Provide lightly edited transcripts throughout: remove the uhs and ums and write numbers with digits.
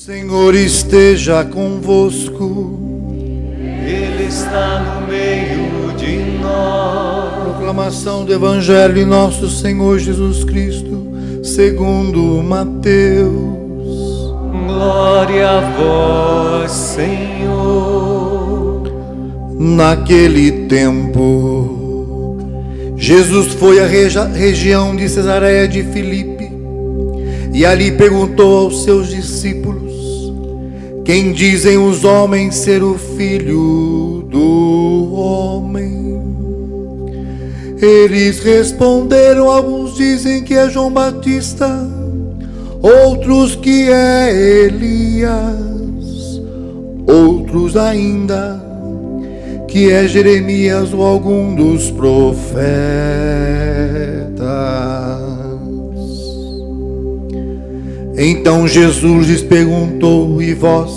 Senhor esteja convosco. Ele está no meio de nós. Proclamação do Evangelho de nosso Senhor Jesus Cristo, segundo Mateus. Glória a vós, Senhor. Naquele tempo, Jesus foi à região de Cesareia de Filipe e ali perguntou aos seus discípulos: quem dizem os homens ser o Filho do Homem? Eles responderam: alguns dizem que é João Batista, outros que é Elias, outros ainda que é Jeremias ou algum dos profetas. Então Jesus lhes perguntou: e vós,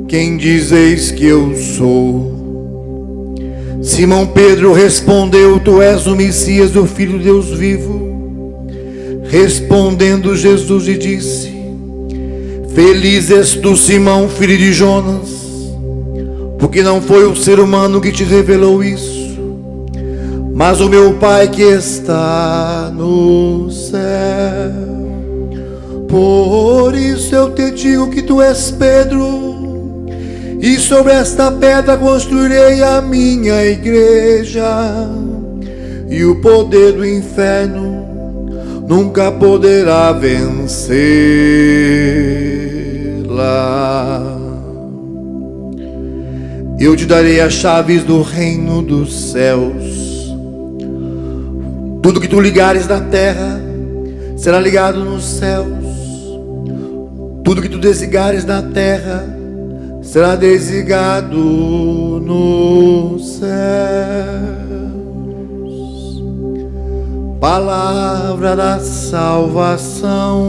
quem dizeis que eu sou? Simão Pedro respondeu: tu és o Messias, o Filho de Deus vivo. Respondendo Jesus lhe disse: feliz és tu, Simão, filho de Jonas, porque não foi o ser humano que te revelou isso, mas o meu Pai que está no céu. Por isso eu te digo que tu és Pedro, e sobre esta pedra construirei a minha igreja, e o poder do inferno nunca poderá vencê-la. Eu te darei as chaves do reino dos céus. Tudo que tu ligares na terra será ligado nos céus. Tudo que tu desligares na terra será desligado nos céus. Palavra da salvação.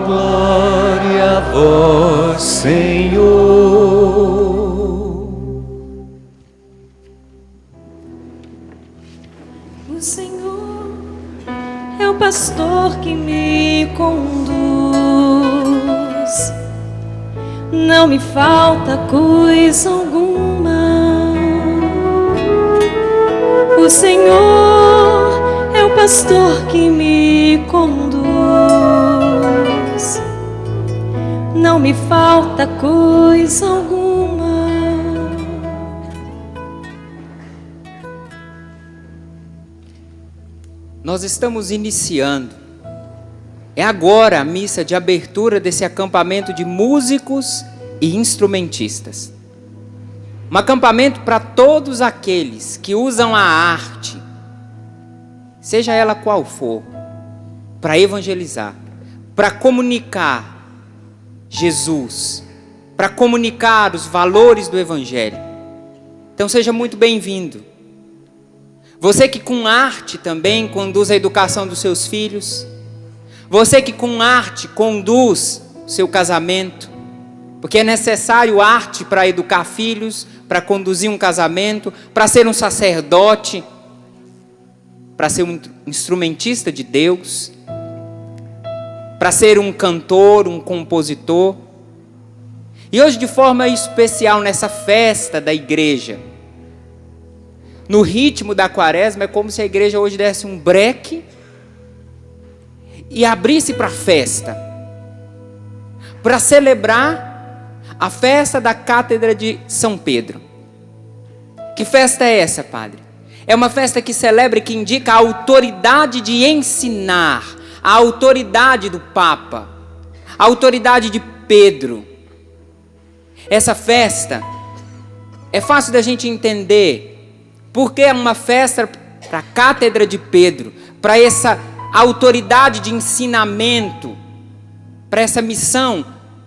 Glória a vós, Senhor. O Senhor é o pastor que me conduz, não me falta coisa alguma. O Senhor é o pastor que me conduz, não me falta coisa alguma. Nós estamos iniciando, é agora a missa de abertura desse acampamento de músicos e instrumentistas. Um acampamento para todos aqueles que usam a arte, seja ela qual for, para evangelizar, para comunicar Jesus, para comunicar os valores do Evangelho. Então seja muito bem-vindo. Você que com arte também conduz a educação dos seus filhos, você que com arte conduz o seu casamento, porque é necessário arte para educar filhos, para conduzir um casamento, para ser um sacerdote, para ser um instrumentista de Deus, para ser um cantor, um compositor. E hoje, de forma especial, nessa festa da igreja, no ritmo da quaresma, é como se a igreja hoje desse um breque e abrisse para a festa, para celebrar a festa da Cátedra de São Pedro. Que festa é essa, padre? É uma festa que celebra e que indica a autoridade de ensinar, a autoridade do Papa, a autoridade de Pedro. Essa festa é fácil da gente entender, porque é uma festa para a Cátedra de Pedro, para essa autoridade de ensinamento, para essa missão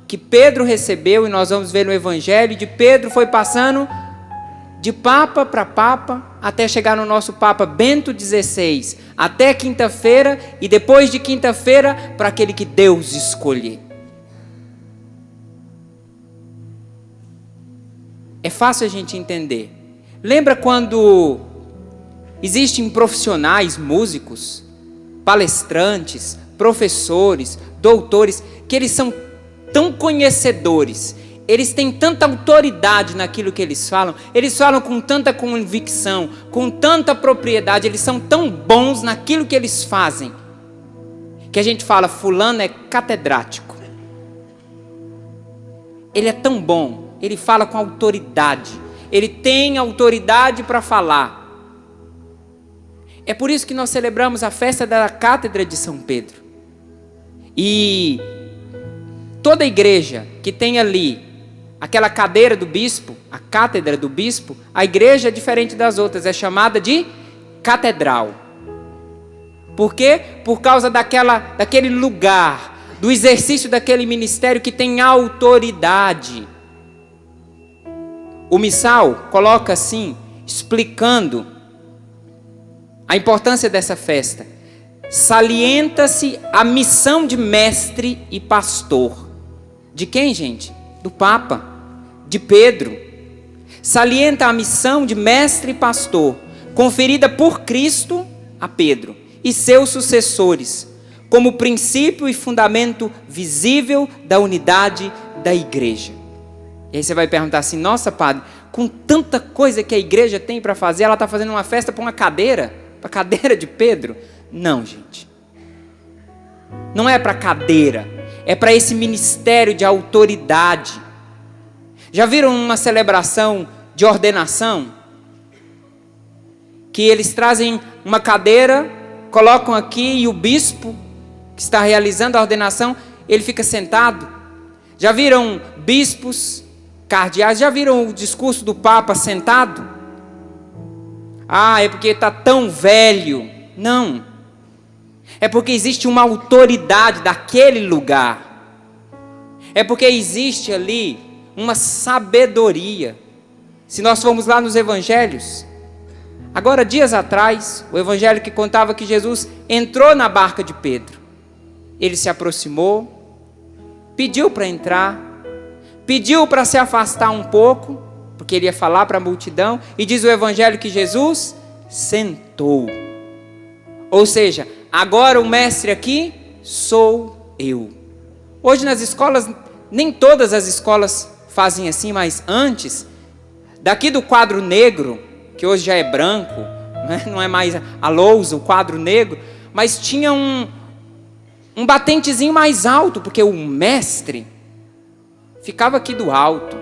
que Pedro recebeu, e nós vamos ver no Evangelho, de Pedro foi passando de Papa para Papa, até chegar no nosso Papa Bento XVI, até quinta-feira, e depois de quinta-feira, para aquele que Deus escolher. É fácil a gente entender. Lembra quando existem profissionais, músicos, palestrantes, professores, doutores, que eles são tão conhecedores, eles têm tanta autoridade naquilo que eles falam com tanta convicção, com tanta propriedade, eles são tão bons naquilo que eles fazem, que a gente fala, fulano é catedrático. Ele é tão bom, ele fala com autoridade, ele tem autoridade para falar. É por isso que nós celebramos a festa da Cátedra de São Pedro. E toda igreja que tem ali aquela cadeira do bispo, a cátedra do bispo, a igreja é diferente das outras, é chamada de catedral. Por quê? Por causa daquele lugar, do exercício daquele ministério que tem autoridade. O missal coloca assim, explicando a importância dessa festa. Salienta-se a missão de mestre e pastor. De quem, gente? Do Papa, de Pedro. Salienta a missão de mestre e pastor, conferida por Cristo a Pedro e seus sucessores, como princípio e fundamento visível da unidade da igreja. E aí você vai perguntar assim, nossa padre, com tanta coisa que a igreja tem para fazer, ela está fazendo uma festa para uma cadeira? Para a cadeira de Pedro? Não, gente. Não é para cadeira, é para esse ministério de autoridade. Já viram uma celebração de ordenação? Que eles trazem uma cadeira, colocam aqui e o bispo que está realizando a ordenação, ele fica sentado. Já viram bispos, cardeais, já viram o discurso do Papa sentado? Ah, é porque está tão velho. Não. É porque existe uma autoridade daquele lugar. É porque existe ali uma sabedoria. Se nós formos lá nos evangelhos, agora dias atrás, o evangelho que contava que Jesus entrou na barca de Pedro. Ele se aproximou, pediu para entrar, pediu para se afastar um pouco, porque ele ia falar para a multidão, e diz o evangelho que Jesus sentou. Ou seja, agora o mestre aqui sou eu. Hoje nas escolas, nem todas as escolas fazem assim, mas antes, daqui do quadro negro, que hoje já é branco, né? Não é mais a lousa, o quadro negro, mas tinha um batentezinho mais alto, porque o mestre ficava aqui do alto.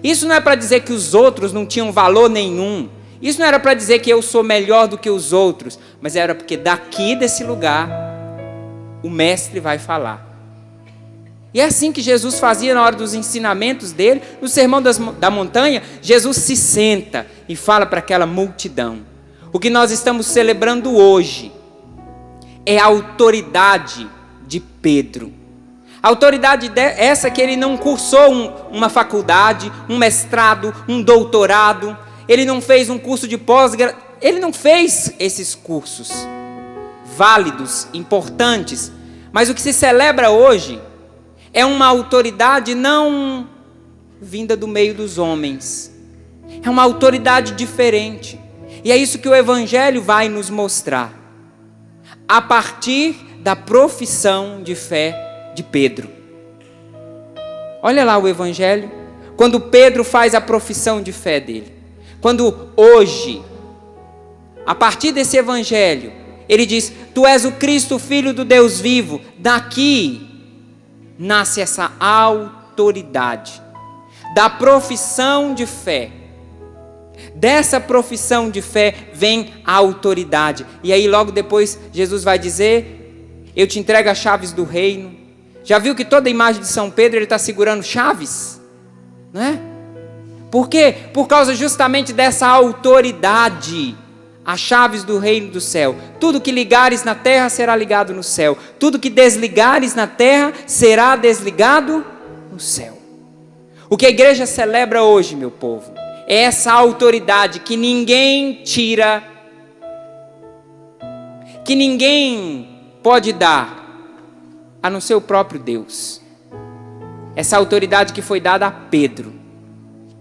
Isso não é para dizer que os outros não tinham valor nenhum. Isso não era para dizer que eu sou melhor do que os outros, mas era porque daqui desse lugar o mestre vai falar. E é assim que Jesus fazia na hora dos ensinamentos dele, no sermão da montanha. Jesus se senta e fala para aquela multidão. O que nós estamos celebrando hoje é a autoridade de Pedro. A autoridade essa que ele não cursou uma faculdade, um mestrado, um doutorado. Ele não fez um curso de pós-graduação. Ele não fez esses cursos válidos, importantes. Mas o que se celebra hoje é uma autoridade não vinda do meio dos homens. É uma autoridade diferente. E é isso que o Evangelho vai nos mostrar. A partir da profissão de fé de Pedro. Olha lá o Evangelho. Quando Pedro faz a profissão de fé dele. Quando hoje, a partir desse Evangelho, ele diz, tu és o Cristo, Filho do Deus vivo. Daqui nasce essa autoridade da profissão de fé. Dessa profissão de fé vem a autoridade. E aí logo depois Jesus vai dizer, eu te entrego as chaves do reino. Já viu que toda a imagem de São Pedro ele está segurando chaves? Não é? Por quê? Por causa justamente dessa autoridade. As chaves do reino do céu. Tudo que ligares na terra será ligado no céu. Tudo que desligares na terra será desligado no céu. O que a igreja celebra hoje, meu povo, é essa autoridade que ninguém tira, que ninguém pode dar, a não ser o próprio Deus. Essa autoridade que foi dada a Pedro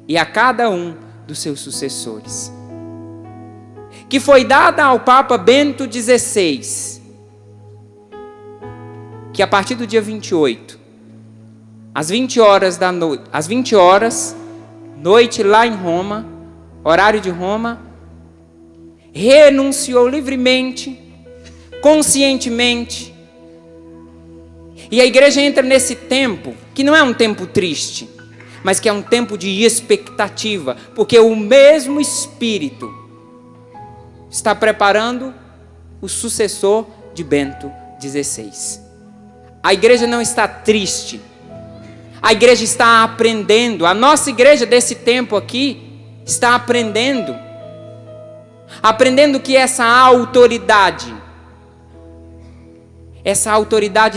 e a cada um dos seus sucessores, que foi dada ao Papa Bento XVI, que a partir do dia 28, às 20 horas da noite, às 20 horas, noite lá em Roma, horário de Roma, renunciou livremente, conscientemente. E a igreja entra nesse tempo, que não é um tempo triste, mas que é um tempo de expectativa, porque o mesmo Espírito está preparando o sucessor de Bento XVI. A igreja não está triste, a igreja está aprendendo. A nossa igreja desse tempo aqui está aprendendo que essa autoridade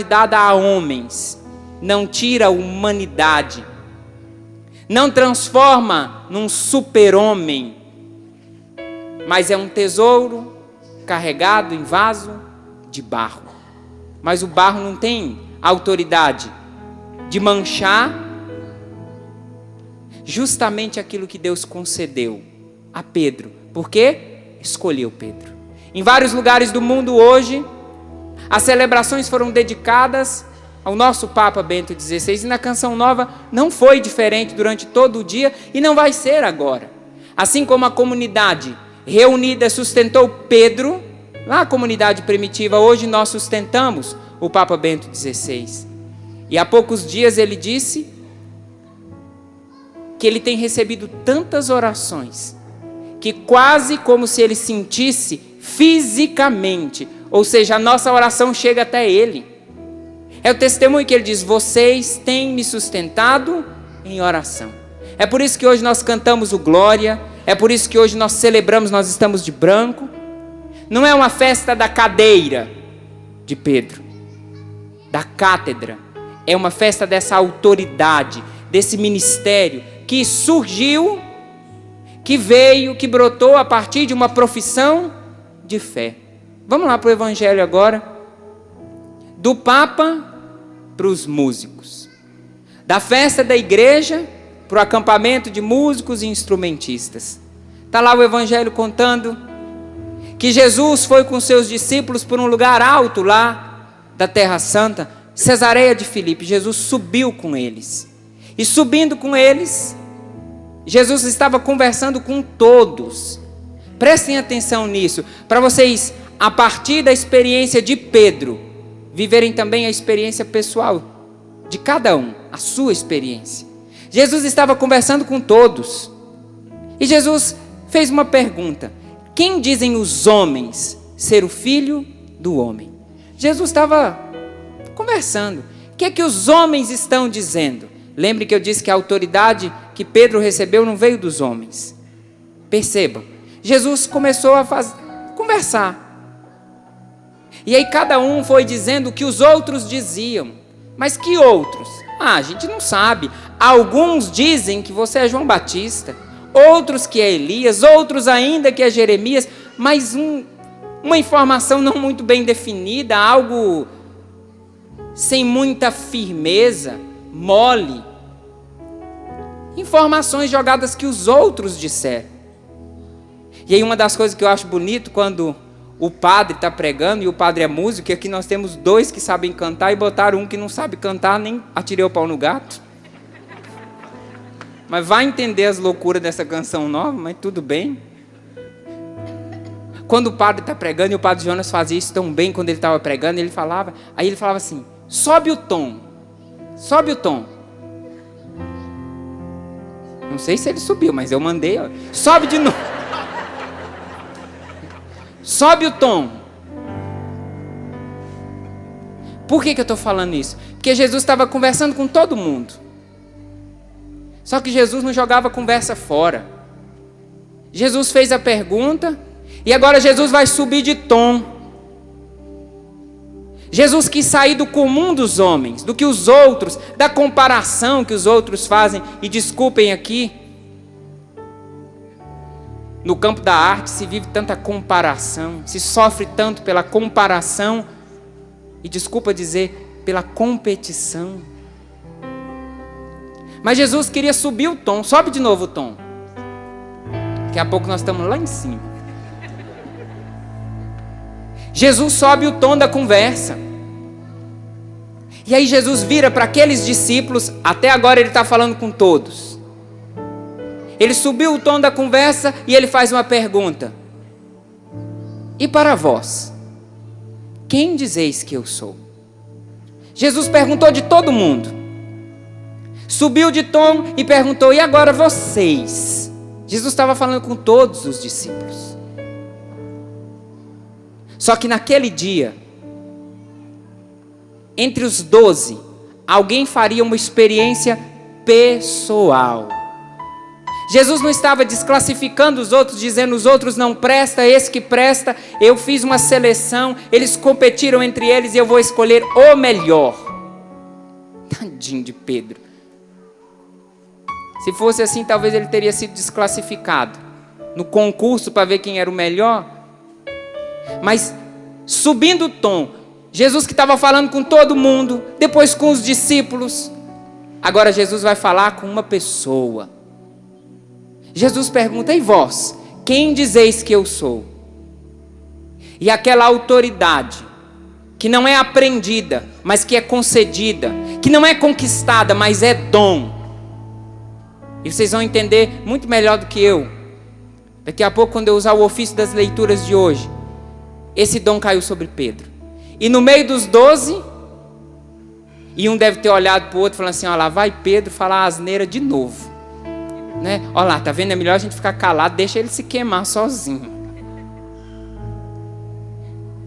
dada a homens, não tira a humanidade, não transforma num super-homem, mas é um tesouro carregado em vaso de barro. Mas o barro não tem autoridade de manchar justamente aquilo que Deus concedeu a Pedro. Por quê? Escolheu Pedro. Em vários lugares do mundo hoje, as celebrações foram dedicadas ao nosso Papa Bento XVI, e na Canção Nova não foi diferente durante todo o dia e não vai ser agora. Assim como a comunidade reunida sustentou Pedro, lá a comunidade primitiva, hoje nós sustentamos o Papa Bento XVI. E há poucos dias ele disse que ele tem recebido tantas orações, que quase como se ele sentisse fisicamente, ou seja, a nossa oração chega até ele. É o testemunho que ele diz: vocês têm me sustentado em oração. É por isso que hoje nós cantamos o Glória, é por isso que hoje nós celebramos, nós estamos de branco. Não é uma festa da cadeira de Pedro, da cátedra, é uma festa dessa autoridade, desse ministério que surgiu, que veio, que brotou a partir de uma profissão de fé. Vamos lá para o Evangelho agora. Do Papa para os músicos, da festa da igreja para o acampamento de músicos e instrumentistas. Está lá o Evangelho contando que Jesus foi com seus discípulos por um lugar alto lá da Terra Santa, Cesareia de Filipe. Jesus subiu com eles. E subindo com eles, Jesus estava conversando com todos. Prestem atenção nisso, para vocês, a partir da experiência de Pedro, viverem também a experiência pessoal de cada um, a sua experiência. Jesus estava conversando com todos. E Jesus fez uma pergunta: quem dizem os homens ser o Filho do Homem? Jesus estava conversando. O que é que os homens estão dizendo? Lembre que eu disse que a autoridade que Pedro recebeu não veio dos homens. Percebam, Jesus começou a conversar. E aí cada um foi dizendo o que os outros diziam. Mas que outros? A gente não sabe. Alguns dizem que você é João Batista, outros que é Elias, outros ainda que é Jeremias, mas uma informação não muito bem definida, algo sem muita firmeza, mole. Informações jogadas que os outros disseram. E aí uma das coisas que eu acho bonito quando o padre está pregando, e o padre é músico, e aqui nós temos dois que sabem cantar e botaram um que não sabe cantar, nem atirei o pau no gato. Mas vai entender as loucuras dessa canção nova, mas tudo bem. Quando o padre está pregando, e o padre Jonas fazia isso tão bem quando ele estava pregando, ele falava assim: sobe o tom, sobe o tom. Não sei se ele subiu, mas eu mandei, ó. Sobe de novo. Sobe o tom. Por que eu estou falando isso? Porque Jesus estava conversando com todo mundo. Só que Jesus não jogava conversa fora. Jesus fez a pergunta e agora Jesus vai subir de tom. Jesus quis sair do comum dos homens, do que os outros, da comparação que os outros fazem. E desculpem aqui, no campo da arte se vive tanta comparação, se sofre tanto pela comparação e, desculpa dizer, pela competição. Mas Jesus queria subir o tom. Sobe de novo o tom. Daqui a pouco nós estamos lá em cima. Jesus sobe o tom da conversa. E aí Jesus vira para aqueles discípulos, até agora ele está falando com todos. Ele subiu o tom da conversa e ele faz uma pergunta. E para vós, quem dizeis que eu sou? Jesus perguntou de todo mundo. Subiu de tom e perguntou, e agora vocês? Jesus estava falando com todos os discípulos. Só que naquele dia, entre os 12, alguém faria uma experiência pessoal. Jesus não estava desclassificando os outros, dizendo os outros não presta, esse que presta. Eu fiz uma seleção, eles competiram entre eles e eu vou escolher o melhor. Tadinho de Pedro. Se fosse assim, talvez ele teria sido desclassificado no concurso para ver quem era o melhor. Mas subindo o tom, Jesus que estava falando com todo mundo, depois com os discípulos, agora Jesus vai falar com uma pessoa. Jesus pergunta, e vós, quem dizeis que eu sou? E aquela autoridade, que não é aprendida, mas que é concedida, que não é conquistada, mas é dom. E vocês vão entender muito melhor do que eu. Daqui a pouco, quando eu usar o ofício das leituras de hoje, esse dom caiu sobre Pedro. E no meio dos 12, e um deve ter olhado para o outro, falando assim, ó lá vai Pedro falar a asneira de novo. Né? Olha lá, tá vendo? É melhor a gente ficar calado, deixa ele se queimar sozinho.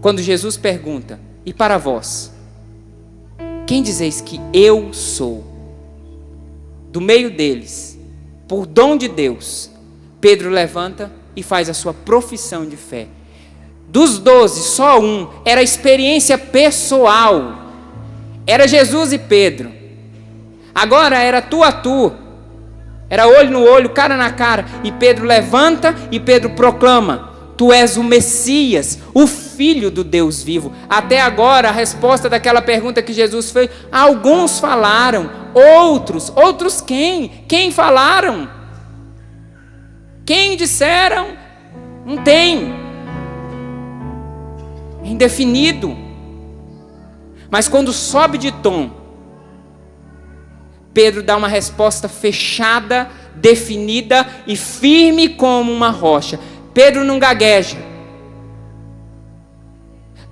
Quando Jesus pergunta, e para vós, quem dizeis que eu sou? Do meio deles, por dom de Deus, Pedro levanta e faz a sua profissão de fé. Dos 12, só um era experiência pessoal. Era Jesus e Pedro. Agora era tu a tu. Era olho no olho, cara na cara. E Pedro levanta e Pedro proclama, tu és o Messias, o Filho do Deus vivo. Até agora a resposta daquela pergunta que Jesus fez, alguns falaram, outros quem? Quem falaram? Quem disseram? Não tem. Indefinido. Mas quando sobe de tom, Pedro dá uma resposta fechada, definida e firme como uma rocha. Pedro não gagueja.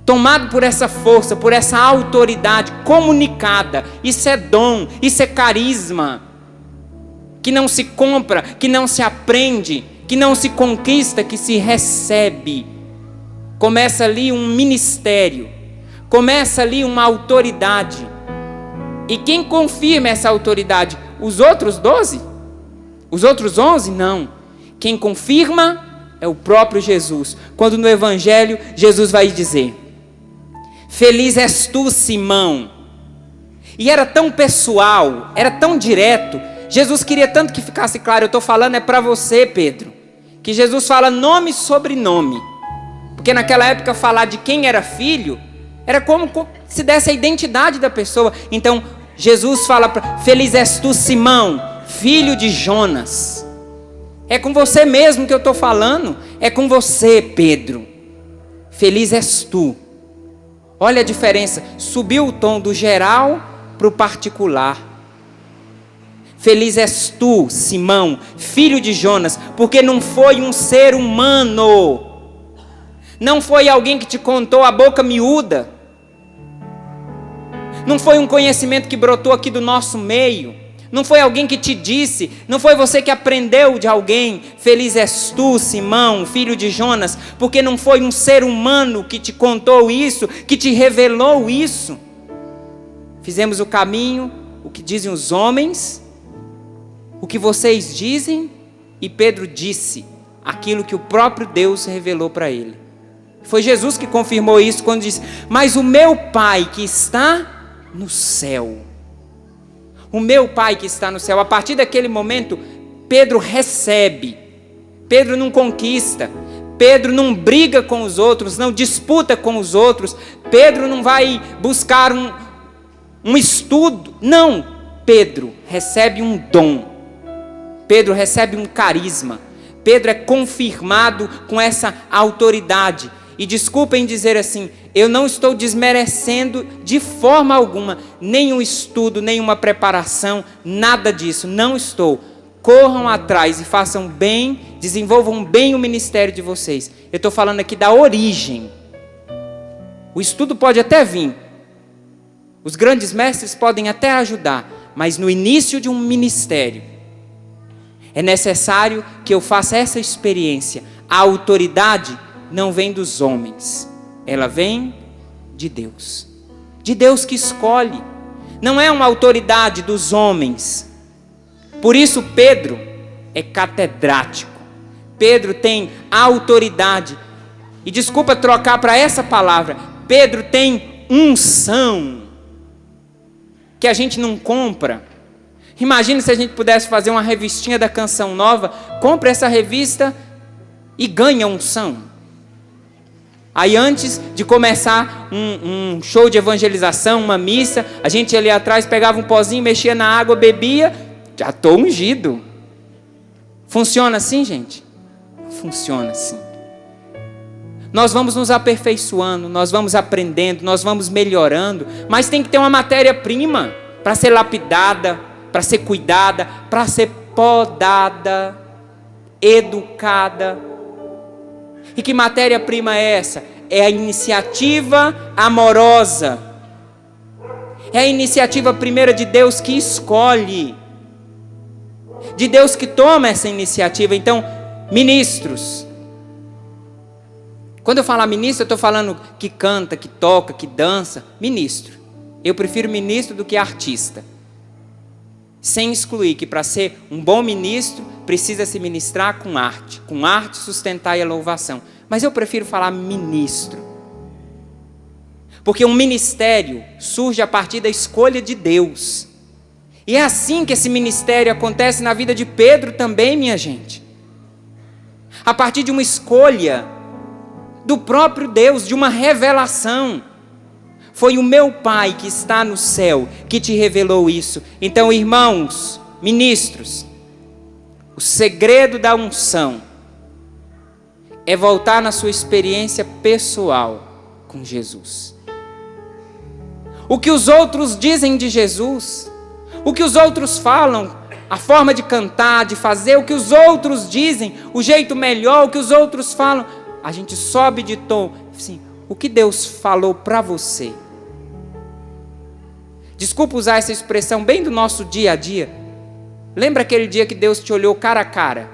Tomado por essa força, por essa autoridade comunicada, isso é dom, isso é carisma, que não se compra, que não se aprende, que não se conquista, que se recebe. Começa ali um ministério, começa ali uma autoridade. E quem confirma essa autoridade? Os outros 12? Os outros 11? Não. Quem confirma é o próprio Jesus. Quando no Evangelho Jesus vai dizer, feliz és tu, Simão. E era tão pessoal, era tão direto. Jesus queria tanto que ficasse claro, eu estou falando é para você, Pedro. Que Jesus fala nome sobre nome. Porque naquela época falar de quem era filho, era como se desse a identidade da pessoa. Então Jesus fala, feliz és tu, Simão, filho de Jonas. É com você mesmo que eu estou falando. É com você, Pedro. Feliz és tu. Olha a diferença. Subiu o tom do geral para o particular. Feliz és tu, Simão, filho de Jonas, porque não foi um ser humano. Não foi alguém que te contou a boca miúda. Não foi um conhecimento que brotou aqui do nosso meio. Não foi alguém que te disse. Não foi você que aprendeu de alguém. Feliz és tu, Simão, filho de Jonas, porque não foi um ser humano que te contou isso, que te revelou isso. Fizemos o caminho, o que dizem os homens, o que vocês dizem, e Pedro disse aquilo que o próprio Deus revelou para ele. Foi Jesus que confirmou isso quando disse, mas o meu Pai que está no céu. O meu Pai que está no céu. A partir daquele momento, Pedro recebe. Pedro não conquista. Pedro não briga com os outros, não disputa com os outros. Pedro não vai buscar um estudo. Não. Pedro recebe um dom. Pedro recebe um carisma. Pedro é confirmado com essa autoridade. E desculpem dizer assim, eu não estou desmerecendo de forma alguma nenhum estudo, nenhuma preparação, nada disso, não estou. Corram atrás e façam bem, desenvolvam bem o ministério de vocês. Eu estou falando aqui da origem. O estudo pode até vir, os grandes mestres podem até ajudar, mas no início de um ministério, é necessário que eu faça essa experiência. A autoridade não vem dos homens, ela vem de Deus. De Deus que escolhe. Não é uma autoridade dos homens. Por isso Pedro é catedrático. Pedro tem autoridade. E desculpa trocar para essa palavra. Pedro tem unção. Que a gente não compra. Imagina se a gente pudesse fazer uma revistinha da Canção Nova. Compra essa revista e ganha unção. Aí antes de começar um show de evangelização, uma missa, a gente ali atrás pegava um pozinho, mexia na água, bebia, já estou ungido. Funciona assim, gente? Funciona assim. Nós vamos nos aperfeiçoando, nós vamos aprendendo, nós vamos melhorando, mas tem que ter uma matéria-prima para ser lapidada, para ser cuidada, para ser podada, educada. E que matéria-prima é essa? É a iniciativa amorosa. É a iniciativa primeira de Deus que escolhe. De Deus que toma essa iniciativa. Então, ministros. Quando eu falar ministro, eu estou falando que canta, que toca, que dança. Ministro. Eu prefiro ministro do que artista. Sem excluir que para ser um bom ministro, precisa se ministrar com arte sustentar a louvação. Mas eu prefiro falar ministro. Porque um ministério surge a partir da escolha de Deus. E é assim que esse ministério acontece na vida de Pedro também, minha gente. A partir de uma escolha do próprio Deus, de uma revelação. Foi o meu Pai que está no céu que te revelou isso. Então, irmãos, ministros, o segredo da unção é voltar na sua experiência pessoal com Jesus. O que os outros dizem de Jesus, o que os outros falam, a forma de cantar, de fazer, o que os outros dizem, o jeito melhor, o que os outros falam, a gente sobe de tom. Assim, o que Deus falou para você? Desculpa usar essa expressão bem do nosso dia a dia. Lembra aquele dia que Deus te olhou cara a cara?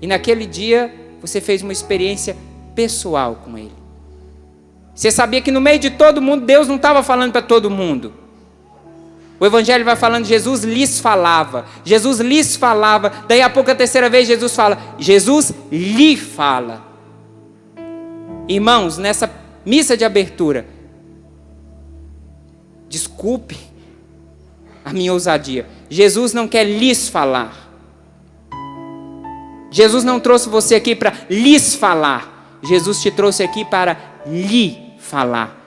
E naquele dia você fez uma experiência pessoal com Ele. Você sabia que no meio de todo mundo, Deus não estava falando para todo mundo. O Evangelho vai falando, Jesus lhes falava. Jesus lhes falava. Daí a pouco, a terceira vez, Jesus fala. Jesus lhe fala. Irmãos, nessa missa de abertura, desculpe a minha ousadia. Jesus não quer lhes falar. Jesus não trouxe você aqui para lhes falar. Jesus te trouxe aqui para lhe falar.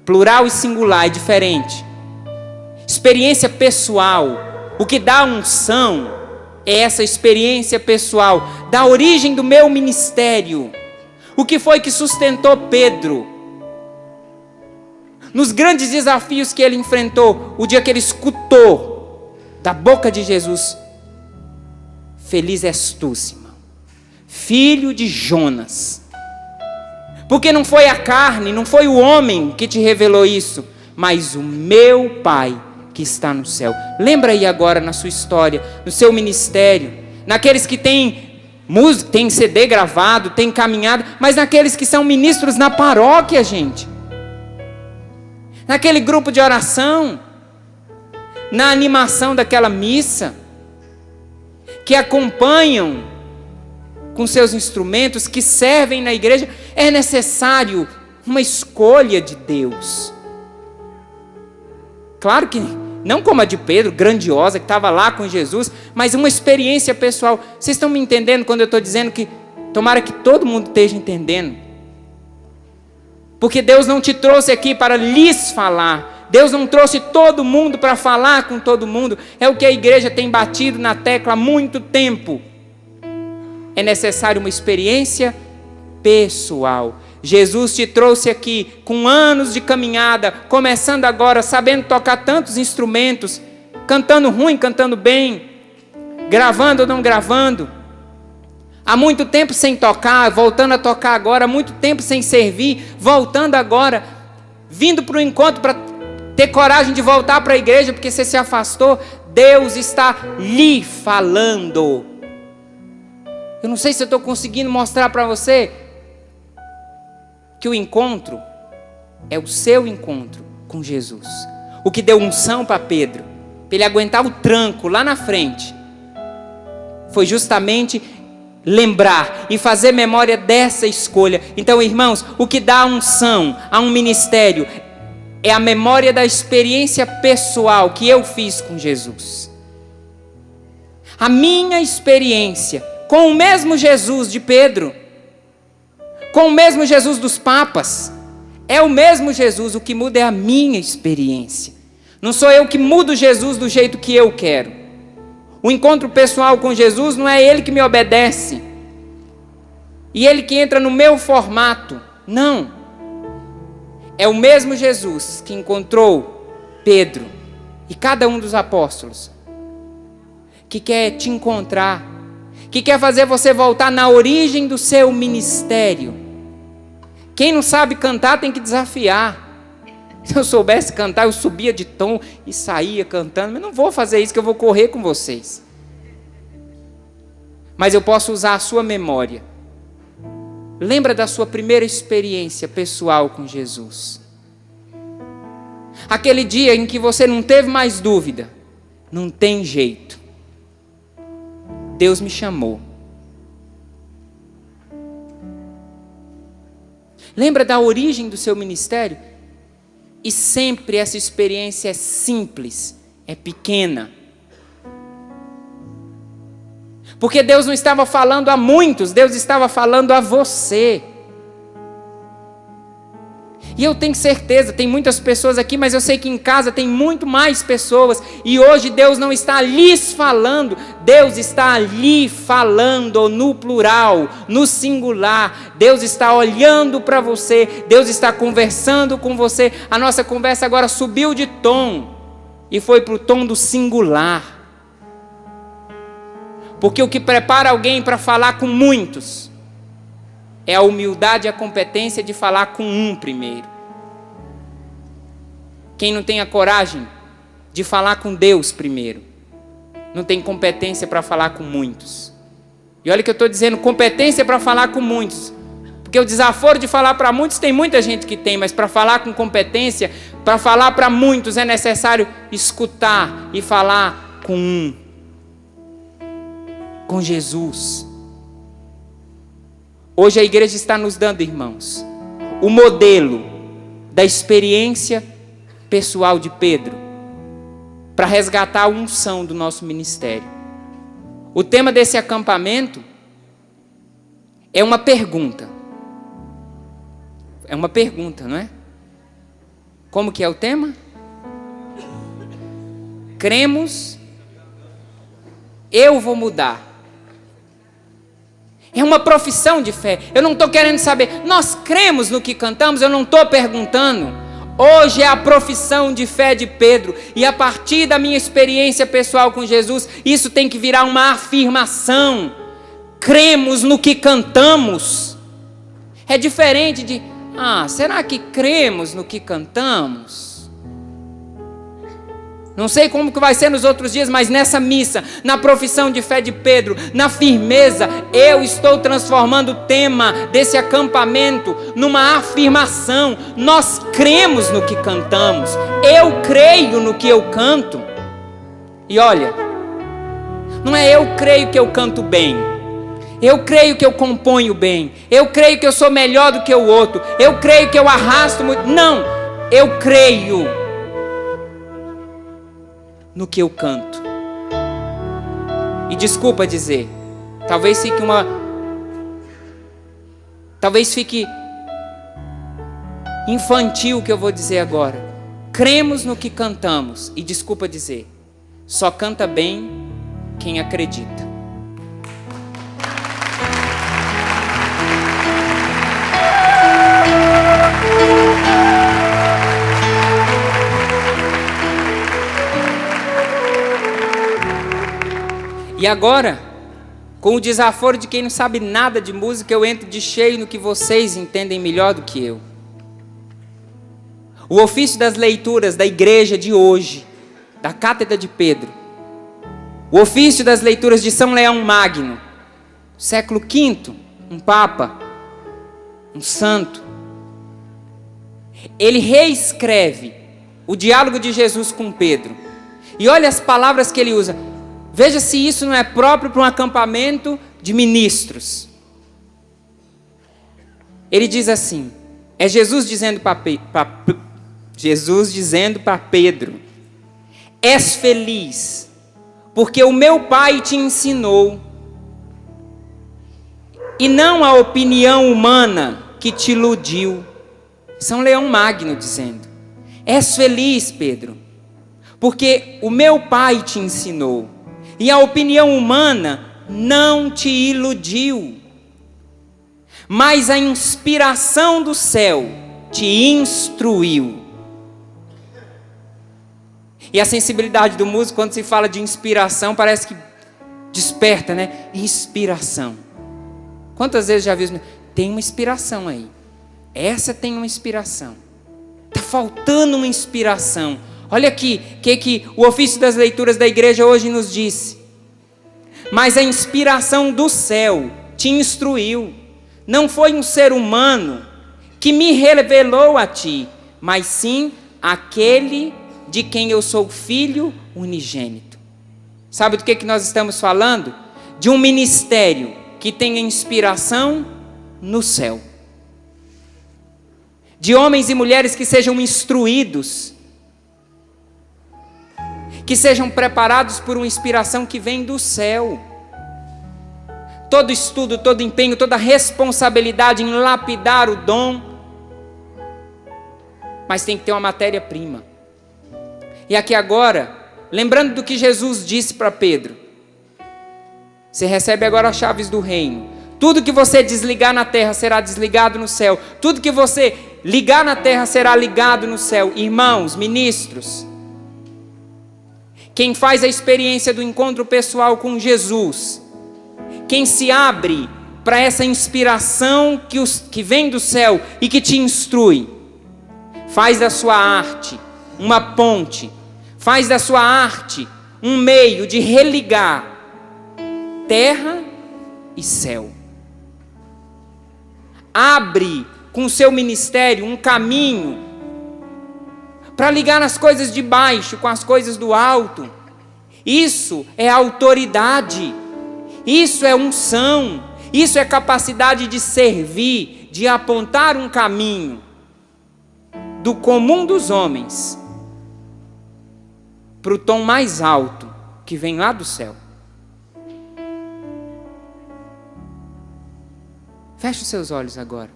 Plural e singular é diferente. Experiência pessoal. O que dá unção é essa experiência pessoal da origem do meu ministério. O que foi que sustentou Pedro nos grandes desafios que ele enfrentou, o dia que ele escutou da boca de Jesus: feliz és tu, Simão, filho de Jonas. Porque não foi a carne, não foi o homem que te revelou isso, mas o meu Pai que está no céu. Lembra aí agora na sua história, no seu ministério, naqueles que têm música, têm CD gravado, têm caminhado, mas naqueles que são ministros na paróquia, gente. Naquele grupo de oração, na animação daquela missa, que acompanham com seus instrumentos, que servem na igreja. É necessário uma escolha de Deus. Claro que não como a de Pedro, grandiosa, que estava lá com Jesus, mas uma experiência pessoal. Vocês estão me entendendo quando eu estou dizendo que tomara que todo mundo esteja entendendo? Porque Deus não te trouxe aqui para lhes falar. Deus não trouxe todo mundo para falar com todo mundo. É o que a igreja tem batido na tecla há muito tempo. É necessário uma experiência pessoal. Jesus te trouxe aqui com anos de caminhada, começando agora, sabendo tocar tantos instrumentos, cantando ruim, cantando bem, gravando ou não gravando. Há muito tempo sem tocar, voltando a tocar agora, há muito tempo sem servir, voltando agora, vindo para o encontro para ter coragem de voltar para a igreja porque você se afastou. Deus está lhe falando. Eu não sei se eu estou conseguindo mostrar para você que o encontro é o seu encontro com Jesus. O que deu unção para Pedro, para ele aguentar o tranco lá na frente, foi justamente lembrar e fazer memória dessa escolha. Então, irmãos, o que dá unção a um ministério é a memória da experiência pessoal que eu fiz com Jesus. A minha experiência com o mesmo Jesus de Pedro, com o mesmo Jesus dos papas, é o mesmo Jesus. O que muda é a minha experiência. Não sou eu que mudo Jesus do jeito que eu quero. O encontro pessoal com Jesus não é Ele que me obedece e Ele que entra no meu formato. Não. É o mesmo Jesus que encontrou Pedro e cada um dos apóstolos, que quer te encontrar, que quer fazer você voltar na origem do seu ministério. Quem não sabe cantar tem que desafiar. Se eu soubesse cantar, eu subia de tom e saía cantando, mas não vou fazer isso, que eu vou correr com vocês. Mas eu posso usar a sua memória. Lembra da sua primeira experiência pessoal com Jesus. Aquele dia em que você não teve mais dúvida. Não tem jeito. Deus me chamou. Lembra da origem do seu ministério? E sempre essa experiência é simples, é pequena. Porque Deus não estava falando a muitos, Deus estava falando a você. E eu tenho certeza, tem muitas pessoas aqui, mas eu sei que em casa tem muito mais pessoas. E hoje Deus não está lhes falando, Deus está ali falando no plural, no singular. Deus está olhando para você, Deus está conversando com você. A nossa conversa agora subiu de tom e foi para o tom do singular. Porque o que prepara alguém para falar com muitos é a humildade e a competência de falar com um primeiro. Quem não tem a coragem de falar com Deus primeiro, não tem competência para falar com muitos. E olha que eu estou dizendo competência para falar com muitos. Porque o desaforo de falar para muitos tem muita gente que tem, mas para falar com competência, para falar para muitos é necessário escutar e falar com um. Com Jesus. Hoje a igreja está nos dando, irmãos, o modelo da experiência pessoal de Pedro para resgatar a unção do nosso ministério. O tema desse acampamento é uma pergunta. É uma pergunta, não é? Como que é o tema? Cremos, eu vou mudar. É uma profissão de fé. Eu não estou querendo saber. Nós cremos no que cantamos, eu não estou perguntando. Hoje é a profissão de fé de Pedro. E a partir da minha experiência pessoal com Jesus, isso tem que virar uma afirmação. Cremos no que cantamos. É diferente de, será que cremos no que cantamos? Não sei como que vai ser nos outros dias, mas nessa missa, na profissão de fé de Pedro, na firmeza, eu estou transformando o tema desse acampamento numa afirmação. Nós cremos no que cantamos. Eu creio no que eu canto. E olha, não é eu creio que eu canto bem. Eu creio que eu componho bem. Eu creio que eu sou melhor do que o outro. Eu creio que eu arrasto muito. Não, eu creio no que eu canto. E desculpa dizer, talvez fique infantil o que eu vou dizer agora. Cremos no que cantamos. E desculpa dizer, só canta bem quem acredita. E agora, com o desaforo de quem não sabe nada de música, eu entro de cheio no que vocês entendem melhor do que eu. O ofício das leituras da igreja de hoje, da Cátedra de Pedro, o ofício das leituras de São Leão Magno, século V, um papa, um santo, ele reescreve o diálogo de Jesus com Pedro. E olha as palavras que ele usa. Veja se isso não é próprio para um acampamento de ministros. Ele diz assim, é Jesus dizendo para Pedro: és feliz, porque o meu Pai te ensinou, e não a opinião humana que te iludiu. São Leão Magno dizendo: és feliz, Pedro, porque o meu Pai te ensinou, e a opinião humana não te iludiu, mas a inspiração do céu te instruiu. E a sensibilidade do músico, quando se fala de inspiração, parece que desperta, né? Inspiração. Quantas vezes já viu? Tem uma inspiração aí. Essa tem uma inspiração. Está faltando uma inspiração. Olha aqui, que o ofício das leituras da igreja hoje nos disse. Mas a inspiração do céu te instruiu. Não foi um ser humano que me revelou a ti, mas sim aquele de quem eu sou filho unigênito. Sabe do que nós estamos falando? De um ministério que tenha inspiração no céu. De homens e mulheres que sejam instruídos, que sejam preparados por uma inspiração que vem do céu. Todo estudo, todo empenho, toda responsabilidade em lapidar o dom, mas tem que ter uma matéria-prima. E aqui agora, lembrando do que Jesus disse para Pedro: você recebe agora as chaves do reino. Tudo que você desligar na terra será desligado no céu. Tudo que você ligar na terra será ligado no céu. Irmãos, ministros, quem faz a experiência do encontro pessoal com Jesus, quem se abre para essa inspiração que vem do céu e que te instrui, faz da sua arte uma ponte, faz da sua arte um meio de religar terra e céu. Abre com o seu ministério um caminho para ligar as coisas de baixo com as coisas do alto. Isso é autoridade, isso é unção, isso é capacidade de servir, de apontar um caminho do comum dos homens para o tom mais alto que vem lá do céu. Feche os seus olhos agora.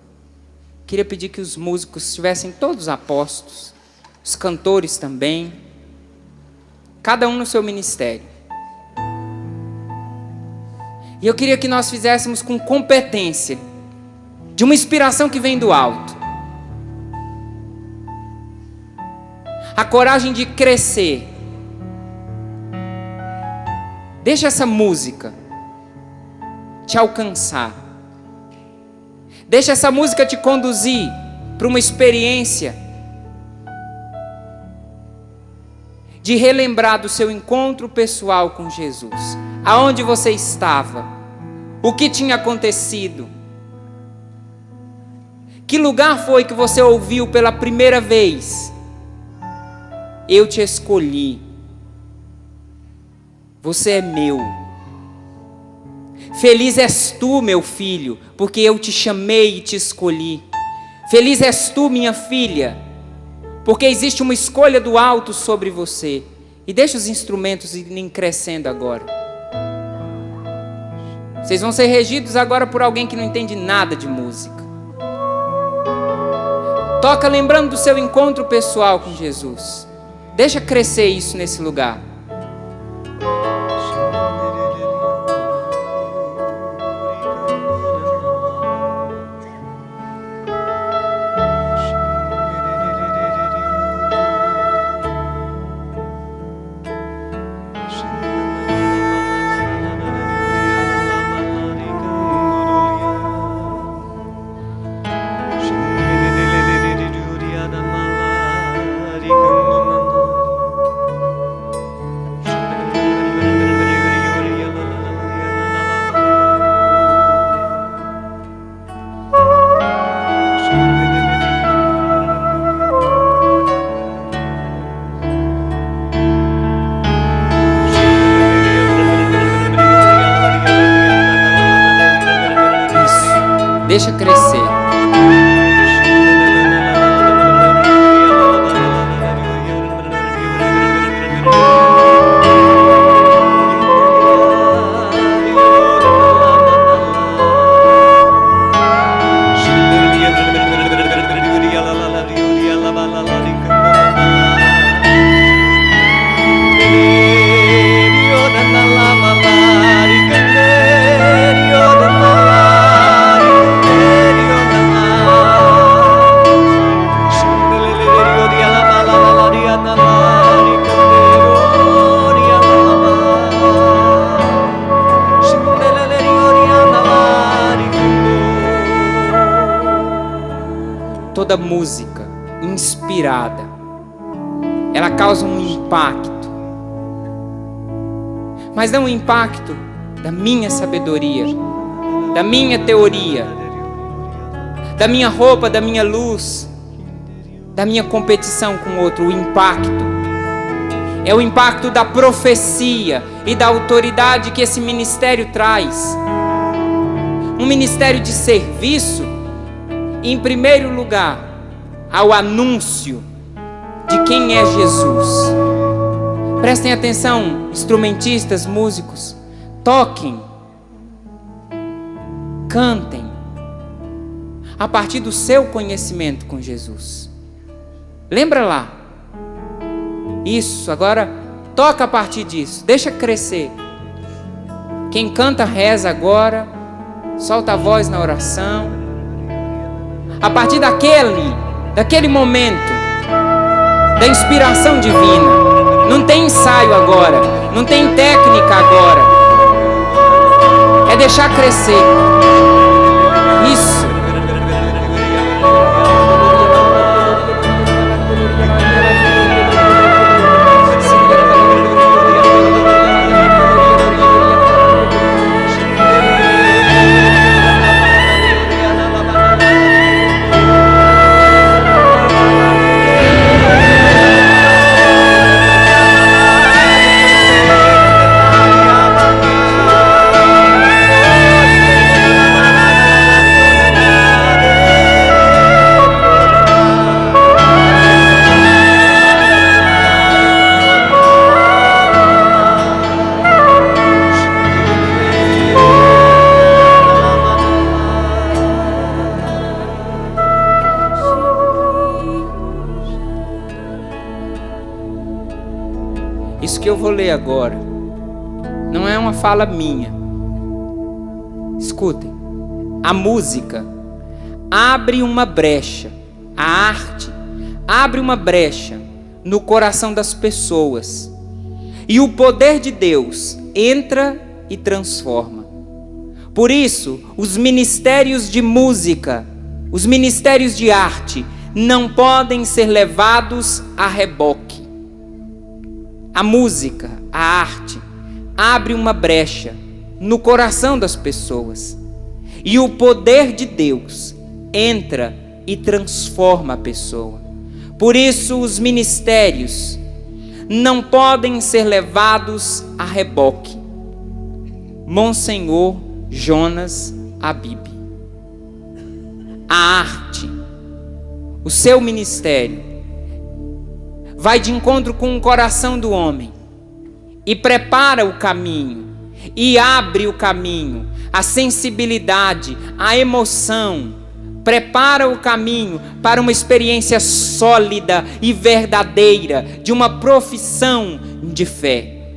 Queria pedir que os músicos estivessem todos apostos, os cantores também, cada um no seu ministério. E eu queria que nós fizéssemos com competência, de uma inspiração que vem do alto. A coragem de crescer. Deixa essa música te alcançar. Deixa essa música te conduzir para uma experiência de relembrar do seu encontro pessoal com Jesus. Aonde você estava? O que tinha acontecido? Que lugar foi que você ouviu pela primeira vez? Eu te escolhi. Você é meu. Feliz és tu, meu filho, porque eu te chamei e te escolhi. Feliz és tu, minha filha, porque existe uma escolha do alto sobre você. E deixa os instrumentos irem crescendo agora. Vocês vão ser regidos agora por alguém que não entende nada de música. Toca lembrando do seu encontro pessoal com Jesus. Deixa crescer isso nesse lugar. Deixa crescer. Toda música inspirada, ela causa um impacto, mas não um impacto da minha sabedoria, da minha teoria, da minha roupa, da minha luz, da minha competição com o outro. O impacto é o impacto da profecia e da autoridade que esse ministério traz. Um ministério de serviço, em primeiro lugar, ao anúncio de quem é Jesus. Prestem atenção, instrumentistas, músicos, toquem, cantem, a partir do seu conhecimento com Jesus. Lembra lá? Isso, agora toca a partir disso, deixa crescer. Quem canta, reza agora, solta a voz na oração. A partir daquele momento, da inspiração divina. Não tem ensaio agora, não tem técnica agora. É deixar crescer. Isso. Isso que eu vou ler agora não é uma fala minha. Escutem. A música abre uma brecha, a arte abre uma brecha no coração das pessoas, e o poder de Deus entra e transforma. Por isso, os ministérios de música, os ministérios de arte não podem ser levados a reboque. A música, a arte, abre uma brecha no coração das pessoas. E o poder de Deus entra e transforma a pessoa. Por isso, os ministérios não podem ser levados a reboque. Monsenhor Jonas Abib. A arte, o seu ministério, vai de encontro com o coração do homem e prepara o caminho e abre o caminho, a sensibilidade, a emoção, prepara o caminho para uma experiência sólida e verdadeira de uma profissão de fé.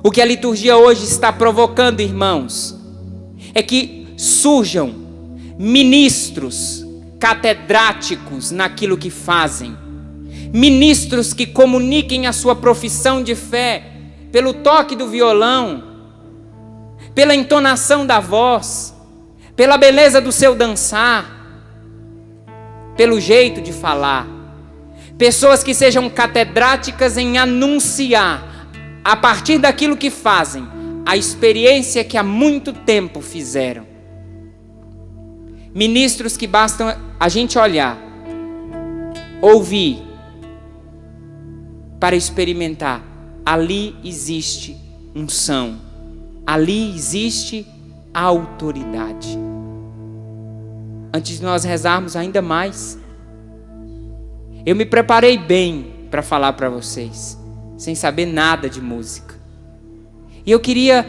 O que a liturgia hoje está provocando, irmãos, é que surjam ministros catedráticos naquilo que fazem. Ministros que comuniquem a sua profissão de fé pelo toque do violão, pela entonação da voz, pela beleza do seu dançar, pelo jeito de falar. Pessoas que sejam catedráticas em anunciar, a partir daquilo que fazem, a experiência que há muito tempo fizeram. Ministros que bastam a gente olhar, ouvir, para experimentar. Ali existe unção, ali existe autoridade. antes de nós rezarmos ainda mais. Eu me preparei bem para falar para vocês, sem saber nada de música. E eu queria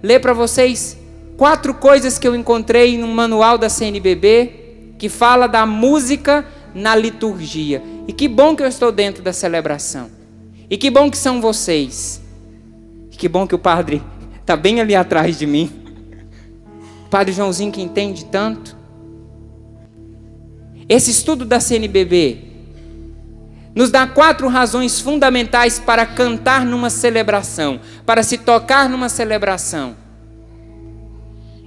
ler para vocês 4 coisas que eu encontrei no manual da CNBB, que fala da música na liturgia. E que bom que eu estou dentro da celebração. E que bom que são vocês. E que bom que o padre está bem ali atrás de mim. O padre Joãozinho, que entende tanto. Esse estudo da CNBB nos dá 4 razões fundamentais para cantar numa celebração, para se tocar numa celebração.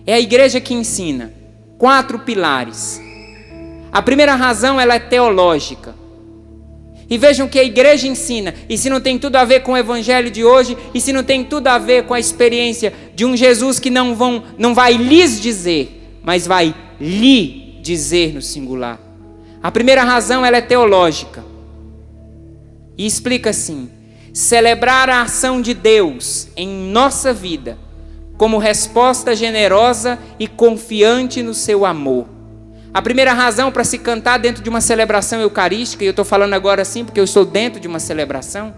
É a igreja que ensina 4 pilares. A primeira razão, ela é teológica. E vejam que a igreja ensina, e se não tem tudo a ver com o evangelho de hoje, e se não tem tudo a ver com a experiência de um Jesus que não vai lhes dizer, mas vai lhe dizer no singular. A primeira razão, ela é teológica. E explica assim: celebrar a ação de Deus em nossa vida como resposta generosa e confiante no seu amor. A primeira razão para se cantar dentro de uma celebração eucarística, e eu estou falando agora assim porque eu estou dentro de uma celebração,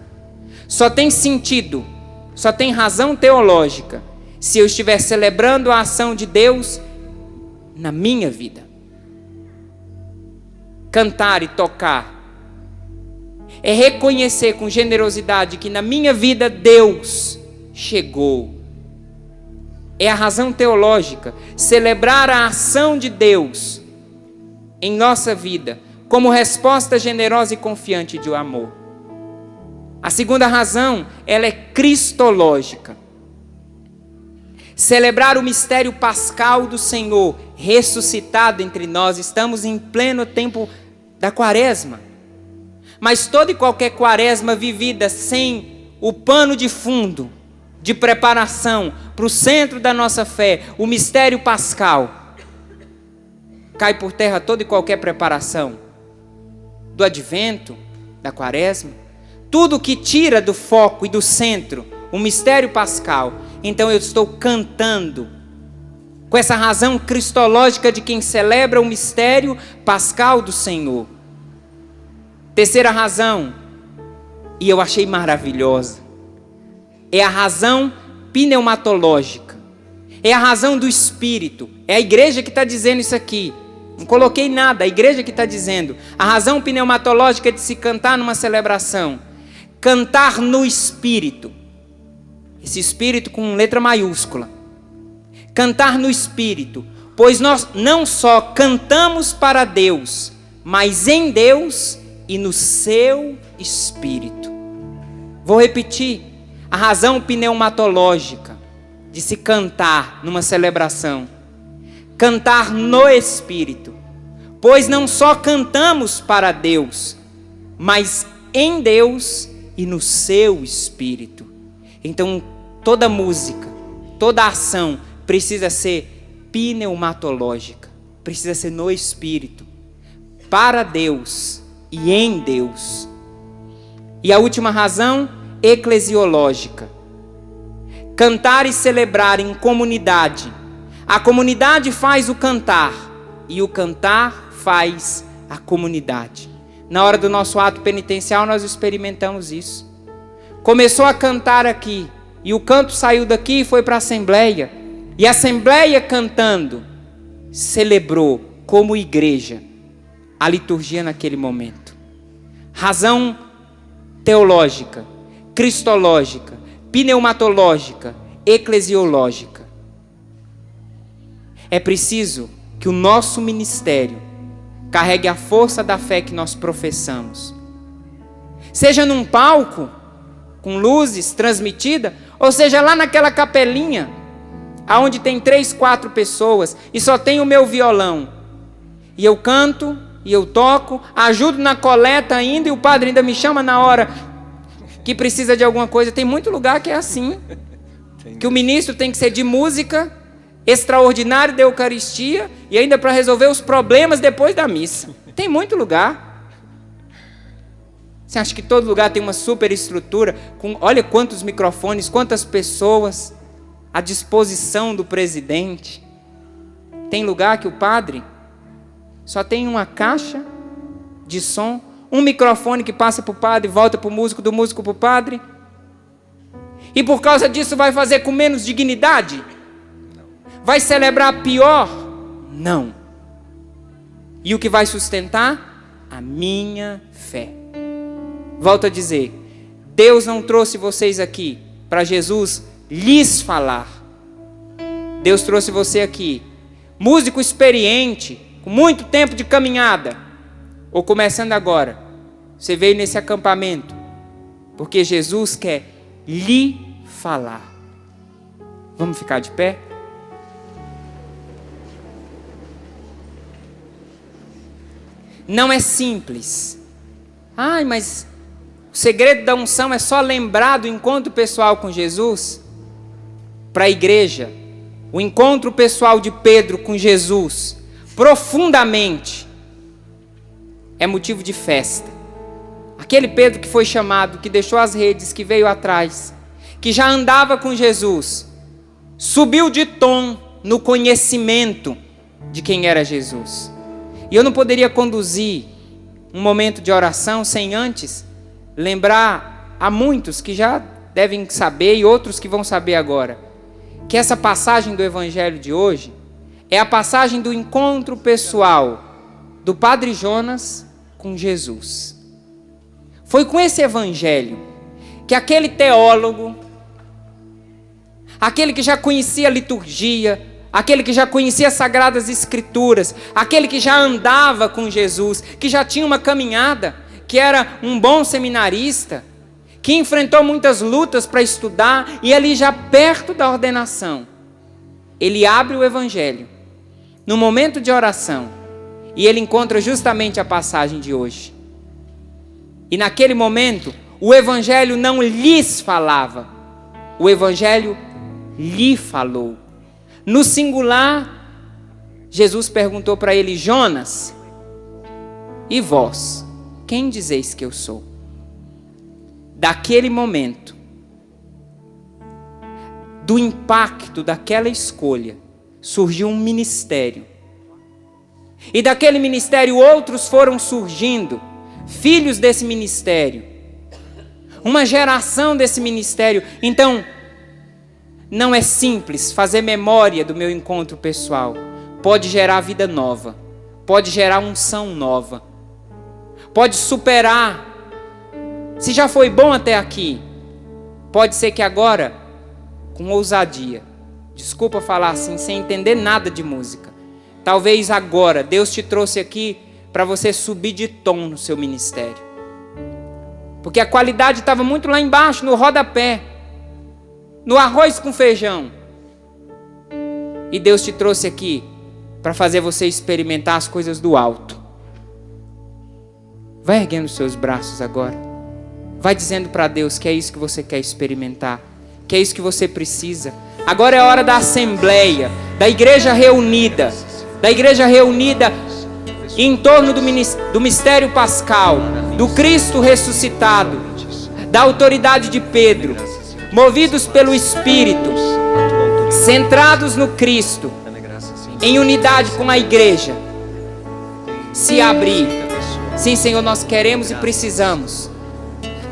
só tem sentido, só tem razão teológica, se eu estiver celebrando a ação de Deus na minha vida. Cantar e tocar é reconhecer com generosidade que na minha vida Deus chegou. É a razão teológica. Celebrar a ação de Deus em nossa vida como resposta generosa e confiante de amor. A segunda razão, ela é cristológica. Celebrar o mistério pascal do Senhor ressuscitado entre nós. Estamos em pleno tempo da quaresma. Mas toda e qualquer quaresma vivida sem o pano de fundo, de preparação para o centro da nossa fé, o mistério pascal, cai por terra toda e qualquer preparação do advento, da quaresma. Tudo que tira do foco e do centro o mistério pascal. Então eu estou cantando com essa razão cristológica de quem celebra o mistério pascal do Senhor. Terceira razão, e eu achei maravilhosa, é a razão pneumatológica. É a razão do Espírito. É a igreja que está dizendo isso aqui. Não coloquei nada, a igreja que está dizendo. A razão pneumatológica de se cantar numa celebração. Cantar no Espírito. Esse Espírito com letra maiúscula. Cantar no Espírito. Pois nós não só cantamos para Deus, mas em Deus e no seu Espírito. Vou repetir. A razão pneumatológica de se cantar numa celebração. Cantar no Espírito. Pois não só cantamos para Deus, mas em Deus e no seu Espírito. Então toda música, toda ação precisa ser pneumatológica. Precisa ser no Espírito. Para Deus e em Deus. E a última razão, eclesiológica. Cantar e celebrar em comunidade. A comunidade faz o cantar e o cantar faz a comunidade. Na hora do nosso ato penitencial nós experimentamos isso. Começou a cantar aqui e o canto saiu daqui e foi para a assembleia. E a assembleia cantando celebrou como igreja a liturgia naquele momento. Razão teológica, cristológica, pneumatológica, eclesiológica. É preciso que o nosso ministério carregue a força da fé que nós professamos. Seja num palco, com luzes transmitida, ou seja lá naquela capelinha, aonde tem 3, 4 pessoas, e só tem o meu violão. E eu canto, e eu toco, ajudo na coleta ainda, e o padre ainda me chama na hora que precisa de alguma coisa. Tem muito lugar que é assim, que o ministro tem que ser de música, extraordinário da Eucaristia, e ainda para resolver os problemas depois da missa. Tem muito lugar. Você acha que todo lugar tem uma super estrutura, com, olha quantos microfones, quantas pessoas à disposição do presidente. Tem lugar que o padre só tem uma caixa de som, um microfone que passa para o padre e volta para o músico, do músico para o padre. E por causa disso vai fazer com menos dignidade? Vai celebrar pior? Não. E o que vai sustentar? A minha fé. Volto a dizer, Deus não trouxe vocês aqui para Jesus lhes falar. Deus trouxe você aqui, músico experiente, com muito tempo de caminhada, ou começando agora, você veio nesse acampamento, porque Jesus quer lhe falar. Vamos ficar de pé? Não é simples. Ai, mas o segredo da unção é só lembrar do encontro pessoal com Jesus? Para a igreja, o encontro pessoal de Pedro com Jesus, profundamente, é motivo de festa. Aquele Pedro que foi chamado, que deixou as redes, que veio atrás, que já andava com Jesus, subiu de tom no conhecimento de quem era Jesus. E eu não poderia conduzir um momento de oração sem antes lembrar a muitos que já devem saber e outros que vão saber agora, que essa passagem do Evangelho de hoje é a passagem do encontro pessoal do Padre Jonas com Jesus. Foi com esse Evangelho que aquele teólogo, aquele que já conhecia a liturgia, aquele que já conhecia as Sagradas Escrituras, aquele que já andava com Jesus, que já tinha uma caminhada, que era um bom seminarista, que enfrentou muitas lutas para estudar, e ali já perto da ordenação, ele abre o Evangelho, no momento de oração, e ele encontra justamente a passagem de hoje. E naquele momento, o Evangelho não lhes falava, o Evangelho lhe falou. No singular, Jesus perguntou para ele: Jonas, e vós, quem dizeis que eu sou? Daquele momento, do impacto daquela escolha, surgiu um ministério. E daquele ministério outros foram surgindo, filhos desse ministério, uma geração desse ministério. Então, não é simples fazer memória do meu encontro pessoal. Pode gerar vida nova, pode gerar unção nova, pode superar. Se já foi bom até aqui, pode ser que agora, com ousadia, desculpa falar assim, sem entender nada de música, talvez agora Deus te trouxe aqui para você subir de tom no seu ministério, porque a qualidade estava muito lá embaixo, no rodapé, no arroz com feijão, e Deus te trouxe aqui para fazer você experimentar as coisas do alto. Vai erguendo os seus braços agora, vai dizendo para Deus que é isso que você quer experimentar, que é isso que você precisa. Agora é a hora da assembleia, da igreja reunida em torno do mistério pascal, do Cristo ressuscitado, da autoridade de Pedro, movidos pelo Espírito, centrados no Cristo, em unidade com a igreja, se abrir. Sim, Senhor, nós queremos e precisamos.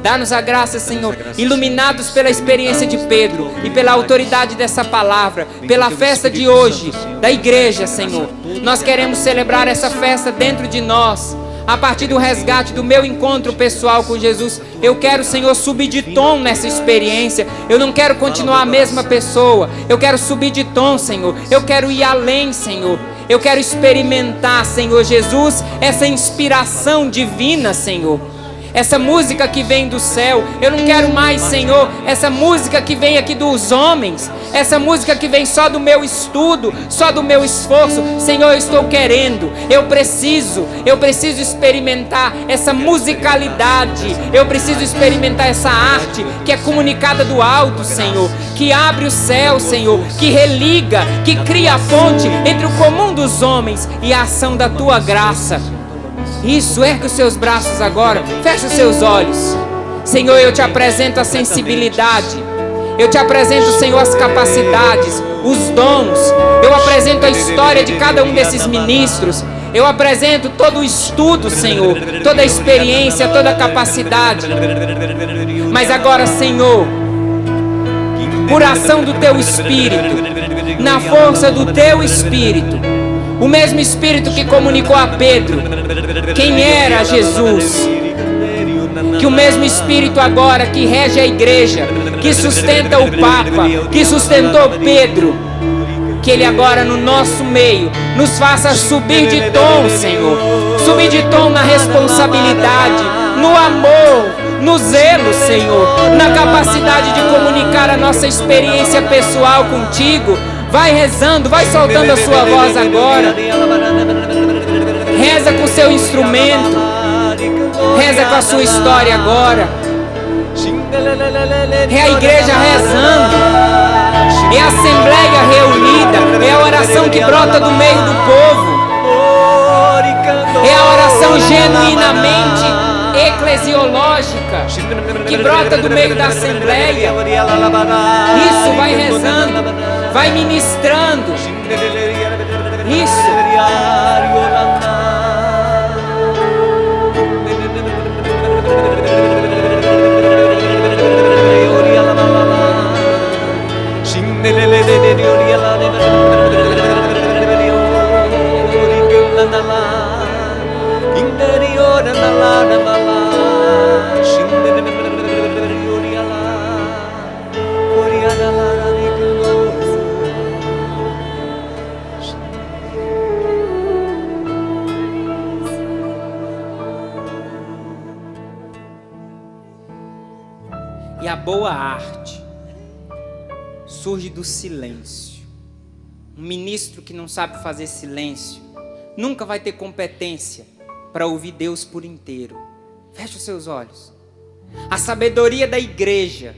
Dá-nos a graça, Senhor, iluminados pela experiência de Pedro e pela autoridade dessa palavra, pela festa de hoje, da igreja, Senhor. Nós queremos celebrar essa festa dentro de nós, a partir do resgate do meu encontro pessoal com Jesus. Eu quero, Senhor, subir de tom nessa experiência. Eu não quero continuar a mesma pessoa. Eu quero subir de tom, Senhor. Eu quero ir além, Senhor. Eu quero experimentar, Senhor Jesus, essa inspiração divina, Senhor. Essa música que vem do céu. Eu não quero mais, Senhor, essa música que vem aqui dos homens, essa música que vem só do meu estudo, só do meu esforço. Senhor, eu estou querendo, eu preciso experimentar essa musicalidade, eu preciso experimentar essa arte que é comunicada do alto, Senhor, que abre o céu, Senhor, que religa, que cria a ponte entre o comum dos homens e a ação da Tua graça. Isso, ergue os seus braços agora, fecha os seus olhos. Senhor, eu te apresento a sensibilidade, eu te apresento, Senhor, as capacidades, os dons, eu apresento a história de cada um desses ministros, Eu apresento todo o estudo, Senhor, toda a experiência, toda a capacidade. Mas agora, Senhor, por ação do Teu Espírito, na força do Teu Espírito, o mesmo Espírito que comunicou a Pedro quem era Jesus, que o mesmo Espírito agora que rege a igreja, que sustenta o Papa, que sustentou Pedro, que Ele agora no nosso meio nos faça subir de tom, Senhor, subir de tom na responsabilidade, no amor, no zelo, Senhor, na capacidade de comunicar a nossa experiência pessoal contigo. Vai rezando, vai soltando a sua voz agora. Reza com o seu instrumento, reza com a sua história agora. É a igreja rezando, é a assembleia reunida, é a oração que brota do meio do povo, é a oração genuinamente eclesiológica que brota do meio da assembleia. Isso, vai rezando, vai ministrando. Isso. E a boa arte surge do silêncio. Um ministro que não sabe fazer silêncio nunca vai ter competência para ouvir Deus por inteiro. Feche os seus olhos. A sabedoria da igreja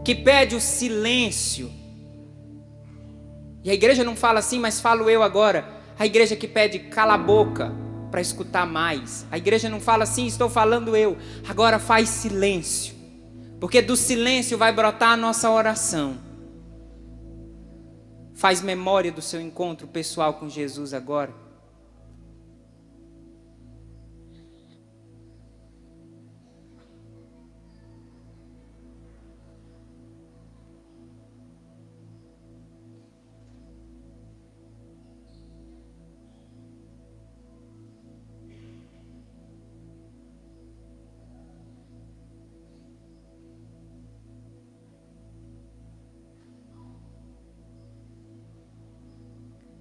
que pede o silêncio. E a igreja não fala assim, mas falo eu agora. A igreja que pede cala a boca para escutar mais. A igreja não fala assim, estou falando eu. Agora faz silêncio, porque do silêncio vai brotar a nossa oração. Faz memória do seu encontro pessoal com Jesus agora.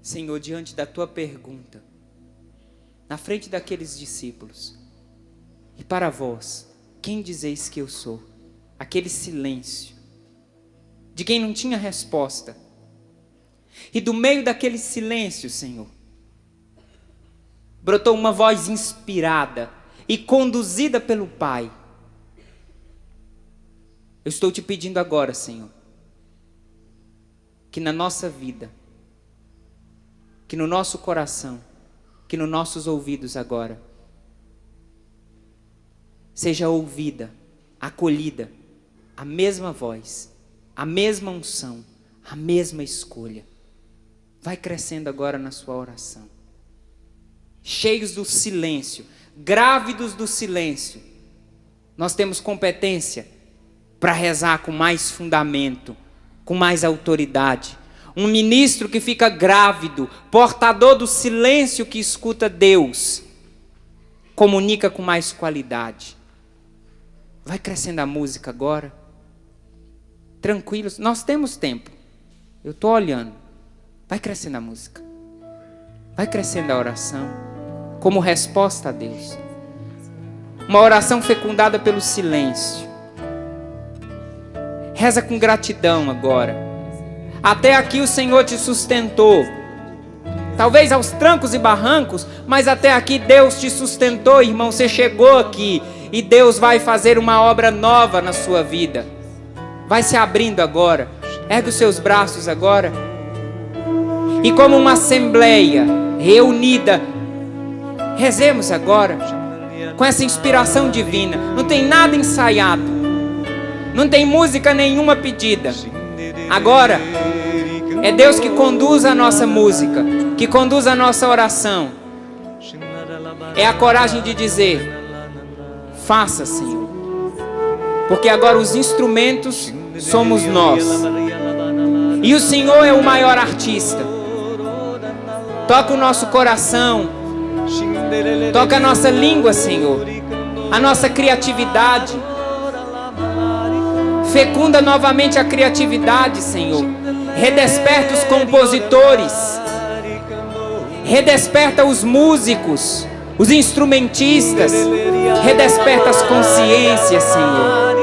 Senhor, diante da tua pergunta, na frente daqueles discípulos, e para vós, quem dizeis que eu sou? Aquele silêncio, de quem não tinha resposta. E do meio daquele silêncio, Senhor, brotou uma voz inspirada e conduzida pelo Pai. Eu estou te pedindo agora, Senhor, que na nossa vida, que no nosso coração, que nos nossos ouvidos agora, seja ouvida, acolhida, a mesma voz, a mesma unção, a mesma escolha. Vai crescendo agora na sua oração. Cheios do silêncio, grávidos do silêncio, nós temos competência para rezar com mais fundamento, com mais autoridade. Um ministro que fica grávido, portador do silêncio que escuta Deus, comunica com mais qualidade. Vai crescendo a música agora. Tranquilos, nós temos tempo. Eu estou olhando. Vai crescendo a música. Vai crescendo a oração, como resposta a Deus. Uma oração fecundada pelo silêncio. Reza com gratidão agora. Até aqui o Senhor te sustentou. Talvez aos trancos e barrancos, mas até aqui Deus te sustentou, irmão. Você chegou aqui e Deus vai fazer uma obra nova na sua vida. Vai se abrindo agora. Ergue os seus braços agora. E como uma assembleia reunida, rezemos agora com essa inspiração divina. Não tem nada ensaiado. Não tem música nenhuma pedida. Agora, é Deus que conduz a nossa música, que conduz a nossa oração é a coragem de dizer: faça, Senhor. Porque agora os instrumentos somos nós. E o Senhor é o maior artista. Toca o nosso coração. Toca a nossa língua, Senhor. A nossa criatividade. Fecunda novamente a criatividade, Senhor. Redesperta os compositores. Redesperta os músicos, os instrumentistas. Redesperta as consciências, Senhor.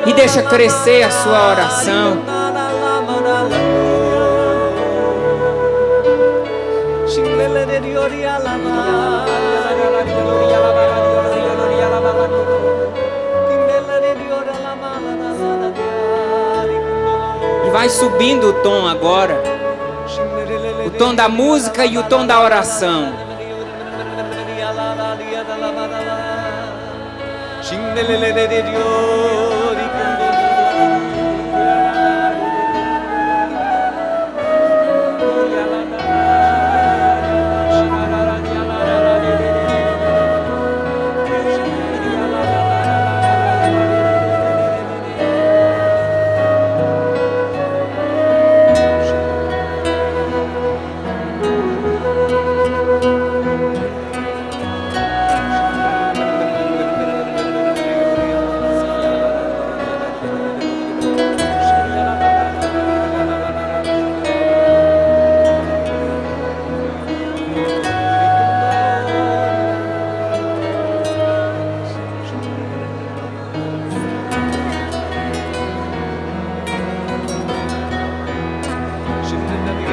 E deixa crescer a sua oração. E vai subindo o tom agora. O tom da música e o tom da oração.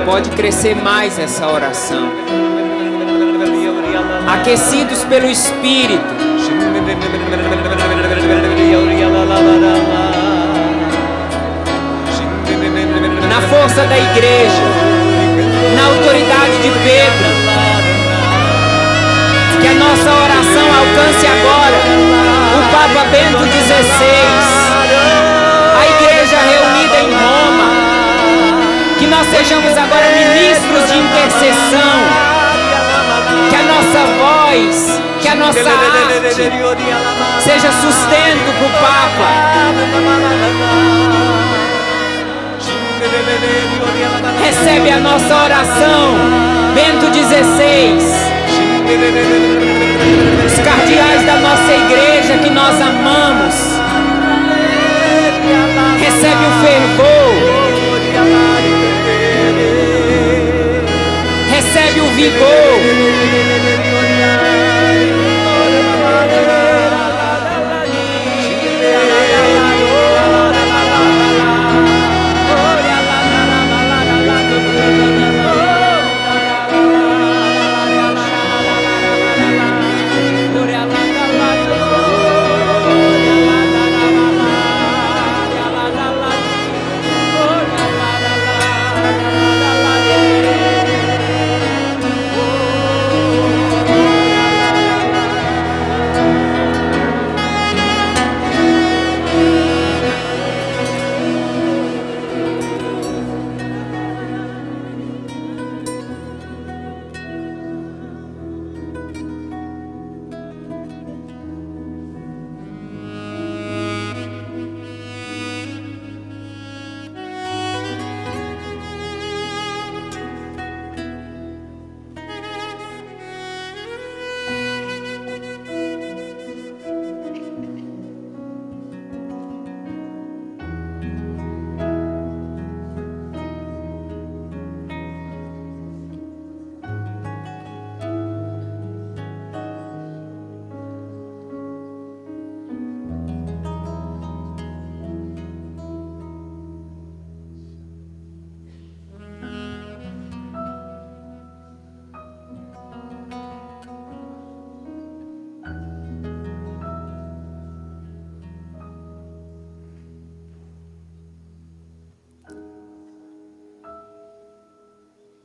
Pode crescer mais essa oração. Aquecidos pelo Espírito. Na força da igreja. Na autoridade de Pedro. Que a nossa oração alcance agora o Papa Bento XVI. A igreja reunida em Roma. Que nós sejamos agora ministros de intercessão. Que a nossa voz, que a nossa arte seja sustento para o Papa. Recebe a nossa oração, Bento XVI. Os cardeais da nossa igreja que nós amamos. Recebe o fervor. Recebe o vigor.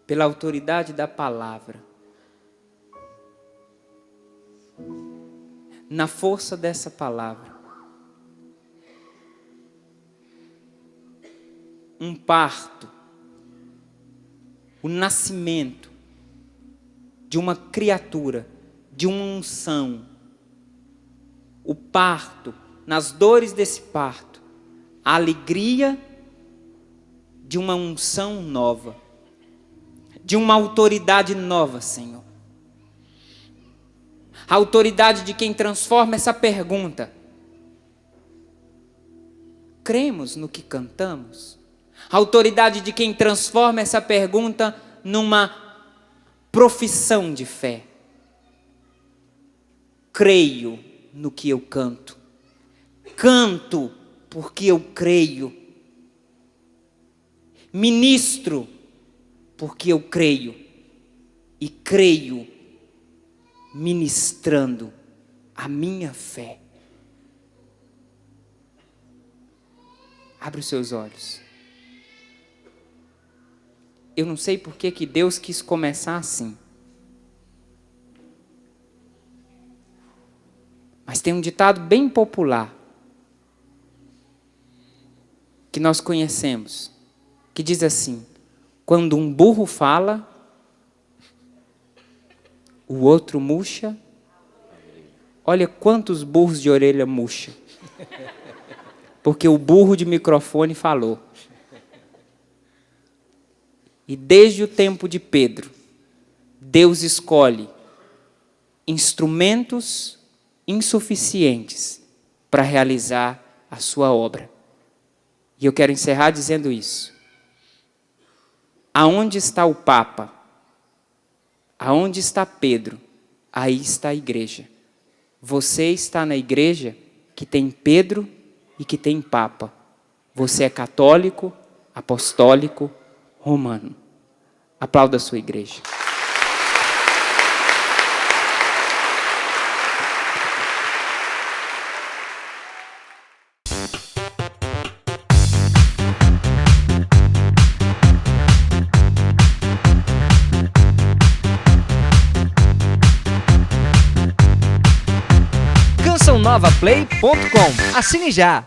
Pela autoridade da palavra, na força dessa palavra, um parto o nascimento de uma criatura, de uma unção, o parto, nas dores desse parto, a alegria de uma unção nova, de uma autoridade nova, Senhor. A autoridade de quem transforma essa pergunta: cremos no que cantamos? A autoridade de quem transforma essa pergunta numa profissão de fé. Creio no que eu canto. Canto porque eu creio. Ministro porque eu creio. E creio ministrando a minha fé. Abre os seus olhos. Eu não sei por que Deus quis começar assim. Mas tem um ditado bem popular que nós conhecemos, que diz assim: quando um burro fala, o outro murcha. Olha quantos burros de orelha murcha. Porque o burro de microfone falou. E desde o tempo de Pedro, Deus escolhe instrumentos insuficientes para realizar a sua obra. E eu quero encerrar dizendo isso. Aonde está o Papa? Aonde está Pedro? Aí está a igreja. Você está na igreja que tem Pedro e que tem Papa. Você é católico, apostólico, romano. Aplauda a sua igreja. cançãonovaplay.com. Assine já!